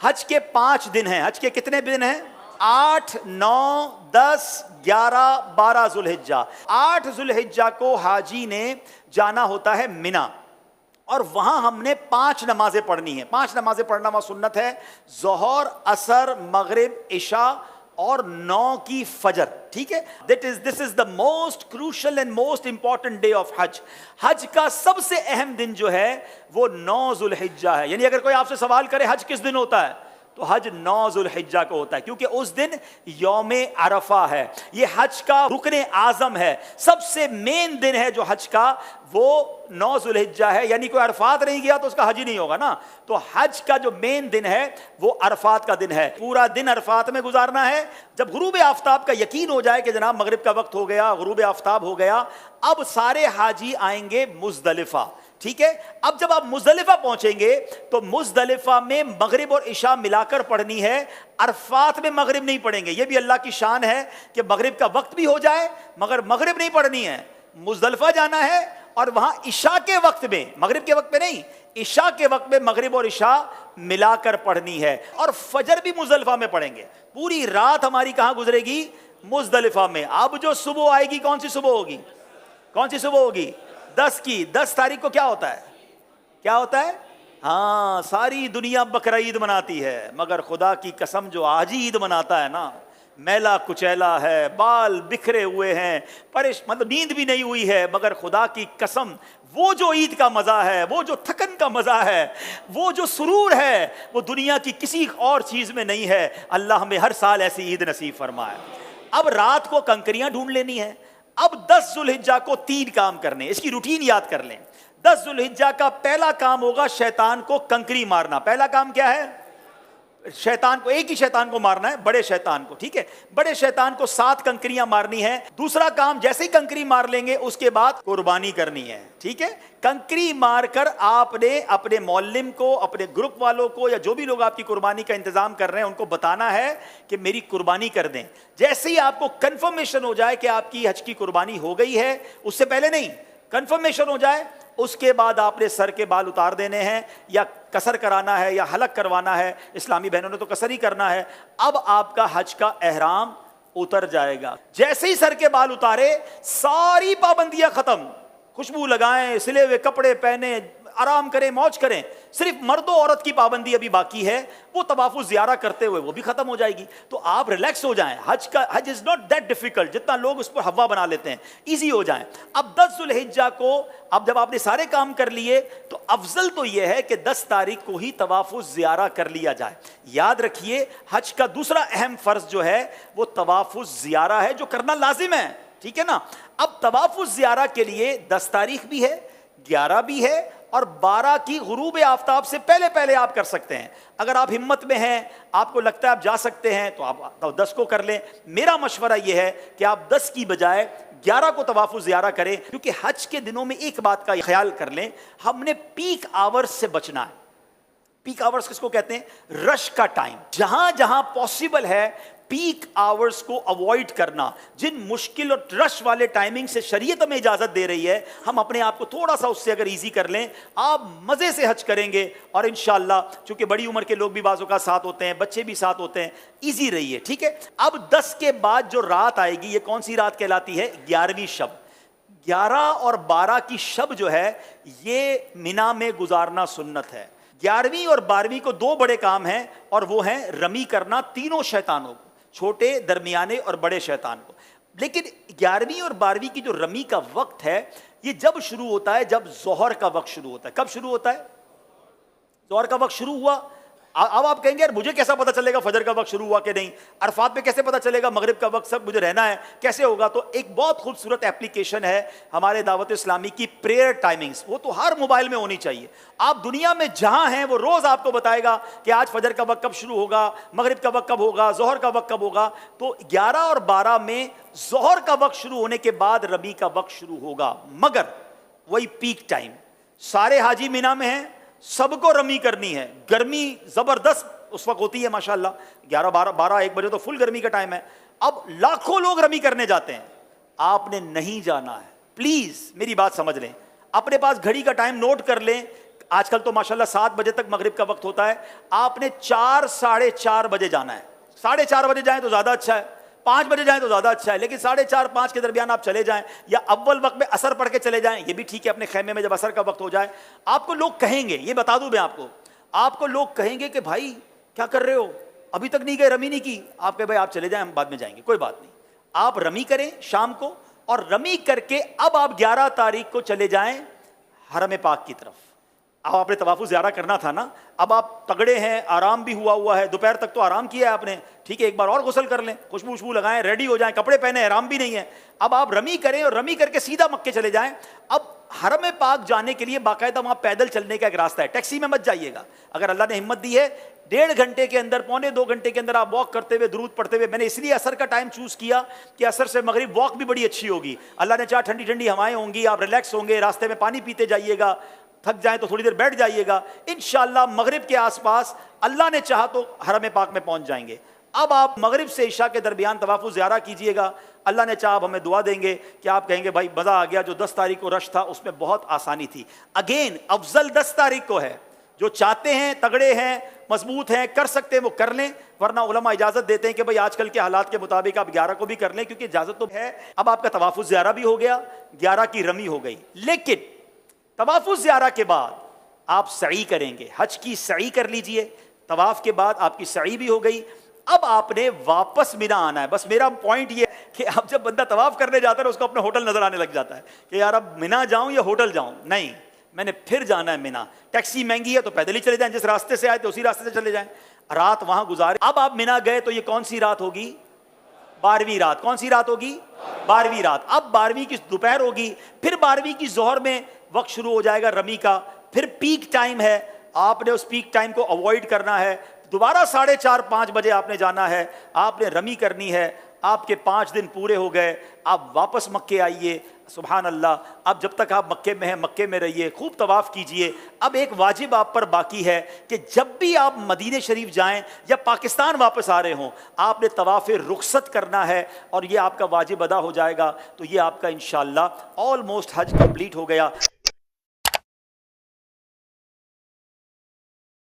حج کے 5 دن ہیں. حج کے کتنے دن ہیں؟ 8, 9, 10, 11, 12 ذوالحجہ. 8 ذوالحجہ کو حاجی نے جانا ہوتا ہے مینا، اور وہاں ہم نے 5 نمازیں پڑھنی ہیں. 5 نمازیں پڑھنا وہاں سنت ہے: ظہر، عصر، مغرب، عشاء اور 9 کی فجر. ٹھیک ہے، this is the most crucial and most important day of حج. حج کا سب سے اہم دن جو ہے وہ 9 ذوالحجہ ہے. یعنی اگر کوئی آپ سے سوال کرے حج کس دن ہوتا ہے، تو حج 9 ذوالحجہ کو ہوتا ہے، کیونکہ اس دن یوم عرفہ ہے. یہ حج کا رکن اعظم ہے، سب سے مین دن ہے جو حج کا، وہ 9 ذوالحجہ ہے. یعنی کوئی عرفات نہیں گیا تو اس کا حج ہی نہیں ہوگا نا. تو حج کا جو مین دن ہے وہ عرفات کا دن ہے. پورا دن عرفات میں گزارنا ہے. جب غروب آفتاب کا یقین ہو جائے کہ جناب مغرب کا وقت ہو گیا، غروب آفتاب ہو گیا، اب سارے حاجی آئیں گے مزدلفہ. ٹھیک ہے، اب جب آپ مزدلفہ پہنچیں گے تو مزدلفہ میں مغرب اور عشاء ملا کر پڑھنی ہے. عرفات میں مغرب نہیں پڑھیں گے. یہ بھی اللہ کی شان ہے کہ مغرب کا وقت بھی ہو جائے مگر مغرب نہیں پڑھنی ہے. مزدلفہ جانا ہے اور وہاں عشاء کے وقت میں، مغرب کے وقت میں نہیں، عشاء کے وقت میں مغرب اور عشاء ملا کر پڑھنی ہے. اور فجر بھی مزدلفہ میں پڑھیں گے. پوری رات ہماری کہاں گزرے گی؟ مزدلفہ میں. اب جو صبح آئے گی، کون سی صبح ہوگی؟ کون سی صبح ہوگی؟ 10 کی. 10 تاریخ کو کیا ہوتا ہے؟ کیا ہوتا ہے؟ ہاں، ساری دنیا بقرعید مناتی ہے مگر خدا کی قسم جو آج عید مناتا ہے نا، میلا کچیلا ہے، بال بکھرے ہوئے ہیں، مطلب نیند بھی نہیں ہوئی ہے، مگر خدا کی قسم وہ جو عید کا مزہ ہے، وہ جو تھکن کا مزہ ہے، وہ جو سرور ہے، وہ دنیا کی کسی اور چیز میں نہیں ہے. اللہ ہمیں ہر سال ایسی عید نصیب فرمائے. اب رات کو کنکریاں ڈھونڈ لینی ہے. اب 10 ذوالحجہ کو 3 کام کرنے. اس کی روٹین یاد کر لیں. 10 ذوالحجہ کا پہلا کام ہوگا شیطان کو کنکری مارنا. پہلا کام کیا ہے؟ شیطان کو، ایک ہی شیطان کو مارنا ہے، بڑے شیطان کو. ٹھیک ہے، بڑے شیطان کو 7 کنکریاں مارنی ہے. دوسرا کام، جیسے ہی کنکری مار لیں گے اس کے بعد قربانی کرنی ہے. ٹھیک ہے، کنکری مار کر آپ نے اپنے معلم کو، اپنے گروپ والوں کو، یا جو بھی لوگ آپ کی قربانی کا انتظام کر رہے ہیں ان کو بتانا ہے کہ میری قربانی کر دیں. جیسے ہی آپ کو کنفرمیشن ہو جائے کہ آپ کی حج کی قربانی ہو گئی ہے، اس سے پہلے نہیں، کنفرمیشن ہو جائے، اس کے بعد آپ نے سر کے بال اتار دینے ہیں، یا قصر کرانا ہے یا حلق کروانا ہے. اسلامی بہنوں نے تو قصر ہی کرنا ہے. اب آپ کا حج کا احرام اتر جائے گا. جیسے ہی سر کے بال اتارے، ساری پابندیاں ختم. خوشبو لگائیں، سلے ہوئے کپڑے پہنے، آرام کریں، موج کریں. صرف مرد و عورت کی پابندی ابھی باقی ہے، وہ طواف الزیارہ کرتے ہوئے وہ بھی ختم ہو جائے گی. تو آپ ریلیکس ہو جائیں. حج از ناٹ دیٹ ڈیفیکلٹ جتنا لوگ اس پر ہوا بنا لیتے ہیں. ایزی ہو جائیں. اب 10 ذوالحجہ کو، اب جب آپ نے سارے کام کر لیے تو افضل تو یہ ہے کہ 10 تاریخ کو ہی طواف الزیارہ کر لیا جائے. یاد رکھیے، حج کا دوسرا اہم فرض جو ہے وہ طواف الزیارہ ہے، جو کرنا لازم ہے. ٹھیک ہے نا. اب طواف الزیارہ کے لیے 10 تاریخ بھی ہے، 11 بھی ہے، اور 12 کی غروب آفتاب سے پہلے آپ کر سکتے ہیں. اگر آپ ہمت میں ہیں، آپ کو لگتا ہے آپ جا سکتے ہیں، تو آپ 10 کو کر لیں. میرا مشورہ یہ ہے کہ آپ 10 کی بجائے 11 کو طواف الزیارہ کریں، کیونکہ حج کے دنوں میں ایک بات کا خیال کر لیں، ہم نے پیک آورز سے بچنا ہے. پیک آورز کس کو کہتے ہیں؟ رش کا ٹائم. جہاں جہاں پاسبل ہے پیک آورز کو اوائڈ کرنا. جن مشکل اور رش والے ٹائمنگ سے شریعت ہمیں اجازت دے رہی ہے، ہم اپنے آپ کو تھوڑا سا اس سے اگر ایزی کر لیں، آپ مزے سے حج کریں گے. اور انشاءاللہ چونکہ بڑی عمر کے لوگ بھی بعض اوقات ساتھ ہوتے ہیں، بچے بھی ساتھ ہوتے ہیں، ایزی رہی ہے. ٹھیک ہے. اب 10 کے بعد جو رات آئے گی، یہ کون سی رات کہلاتی ہے؟ 11ویں شب. 11 اور 12 کی شب جو ہے یہ مینا میں گزارنا سنت ہے. 11ویں اور 12ویں کو 2 بڑے کام ہیں، اور وہ ہیں رمی کرنا تینوں شیطانوں کو، چھوٹے، درمیانے اور بڑے شیطان کو. لیکن 11ویں اور 12ویں کی جو رمی کا وقت ہے یہ جب شروع ہوتا ہے؟ جب ظہر کا وقت شروع ہوتا ہے. کب شروع ہوتا ہے؟ ظہر کا وقت شروع ہوا. اب آپ کہیں گے یار مجھے کیسا پتہ چلے گا فجر کا وقت شروع ہوا کہ نہیں؟ عرفات پہ کیسے پتہ چلے گا مغرب کا وقت سب مجھے رہنا ہے کیسے ہوگا؟ تو ایک بہت خوبصورت اپلیکیشن ہے ہمارے دعوت اسلامی کی، پریئر ٹائمنگز. وہ تو ہر موبائل میں ہونی چاہیے. آپ دنیا میں جہاں ہیں وہ روز آپ کو بتائے گا کہ آج فجر کا وقت کب شروع ہوگا، مغرب کا وقت کب ہوگا، ظہر کا وقت کب ہوگا. تو 11 اور 12 میں ظہر کا وقت شروع ہونے کے بعد رمی کا وقت شروع ہوگا، مگر وہی پیک ٹائم. سارے حاجی مینا میں ہیں، سب کو رمی کرنی ہے. گرمی زبردست اس وقت ہوتی ہے ماشاءاللہ، 11 12 1 بجے تو فل گرمی کا ٹائم ہے. اب لاکھوں لوگ رمی کرنے جاتے ہیں، آپ نے نہیں جانا ہے. پلیز میری بات سمجھ لیں، اپنے پاس گھڑی کا ٹائم نوٹ کر لیں. آج کل تو ماشاءاللہ 7 بجے تک مغرب کا وقت ہوتا ہے، آپ نے 4 ساڑھے 4 بجے جانا ہے. 4:30 بجے جائیں تو زیادہ اچھا ہے، 5 بجے جائیں تو زیادہ اچھا ہے، لیکن 4:30 5 کے درمیان آپ چلے جائیں، یا اول وقت میں عصر پڑھ کے چلے جائیں، یہ بھی ٹھیک ہے. اپنے خیمے میں جب عصر کا وقت ہو جائے، آپ کو لوگ کہیں گے، یہ بتا دوں میں آپ کو لوگ کہیں گے کہ بھائی کیا کر رہے ہو، ابھی تک نہیں گئے، رمی نہیں کی. آپ کہ بھائی آپ چلے جائیں، ہم بعد میں جائیں گے، کوئی بات نہیں. آپ رمی کریں شام کو، اور رمی کر کے اب آپ 11 تاریخ کو چلے جائیں حرم پاک کی طرف. اب آپ نے طواف زیارہ کرنا تھا نا، اب آپ تگڑے ہیں، آرام بھی ہوا ہے، دوپہر تک تو آرام کیا ہے آپ نے، ٹھیک ہے، ایک بار اور غسل کر لیں، خوشبو لگائیں، ریڈی ہو جائیں، کپڑے پہنے، احرام بھی نہیں ہے. اب آپ رمی کریں اور رمی کر کے سیدھا مکے چلے جائیں. اب حرم پاک جانے کے لیے باقاعدہ وہاں پیدل چلنے کا ایک راستہ ہے، ٹیکسی میں مت جائیے گا. اگر اللہ نے ہمت دی ہے 1.5 گھنٹے کے اندر، 1.25 گھنٹے کے اندر آپ واک کرتے ہوئے، درود پڑھتے ہوئے. میں نے اس لیے عصر کا ٹائم چوز کیا کہ عصر سے مغرب واک بھی بڑی اچھی ہوگی، اللہ نے چاہا ٹھنڈی ٹھنڈی ہوائیں ہوں گی، آپ ریلیکس ہوں گے، راستے میں پانی پیتے جائیے گا، تھک جائیں تو تھوڑی دیر بیٹھ جائیے گا، انشاءاللہ مغرب کے آس پاس اللہ نے چاہا تو حرم پاک میں پہنچ جائیں گے. اب آپ مغرب سے عشاء کے درمیان طواف زیارہ کیجئے گا، اللہ نے چاہا ہمیں دعا دیں گے کہ آپ کہیں گے بھائی مزہ آ گیا. جو 10 تاریخ کو رش تھا اس میں بہت آسانی تھی. اگین افضل 10 تاریخ کو ہے. جو چاہتے ہیں، تگڑے ہیں، مضبوط ہیں، کر سکتے ہیں وہ کر لیں، ورنہ علماء اجازت دیتے ہیں کہ بھائی آج کل کے حالات کے مطابق آپ 11 کو بھی کر لیں، کیونکہ اجازت تو ہے. اب آپ کا طواف زیارہ بھی ہو گیا، 11 کی رمی ہو گئی. لیکن طواف زیارہ کے بعد آپ سعی کریں گے، حج کی سعی کر لیجئے. طواف کے بعد آپ کی سعی بھی ہو گئی، اب آپ نے واپس مینا آنا ہے. بس میرا پوائنٹ یہ ہے کہ اب جب بندہ طواف کرنے جاتا ہے اس کو اپنا ہوٹل نظر آنے لگ جاتا ہے کہ یار اب مینا جاؤں یا ہوٹل جاؤں. نہیں، میں نے پھر جانا ہے مینا. ٹیکسی مہنگی ہے تو پیدل ہی چلے جائیں، جس راستے سے آئے تو اسی راستے سے چلے جائیں، رات وہاں گزارے. اب آپ مینا گئے تو یہ کون سی رات ہوگی؟ 12ویں رات. کون سی رات ہوگی؟ 12ویں رات. اب 12ویں کی دوپہر ہوگی، پھر 12ویں کی ظہر میں وقت شروع ہو جائے گا رمی کا. پھر پیک ٹائم ہے، آپ نے اس پیک ٹائم کو اوائڈ کرنا ہے. دوبارہ 4:30 5 بجے آپ نے جانا ہے، آپ نے رمی کرنی ہے. آپ کے 5 دن پورے ہو گئے، آپ واپس مکے آئیے. سبحان اللہ. اب جب تک آپ مکے میں ہیں مکے میں رہیے، خوب طواف کیجئے. اب ایک واجب آپ پر باقی ہے کہ جب بھی آپ مدینہ شریف جائیں یا پاکستان واپس آ رہے ہوں، آپ نے طواف رخصت کرنا ہے، اور یہ آپ کا واجب ادا ہو جائے گا. تو یہ آپ کا انشاءاللہ آلموسٹ حج کمپلیٹ ہو گیا.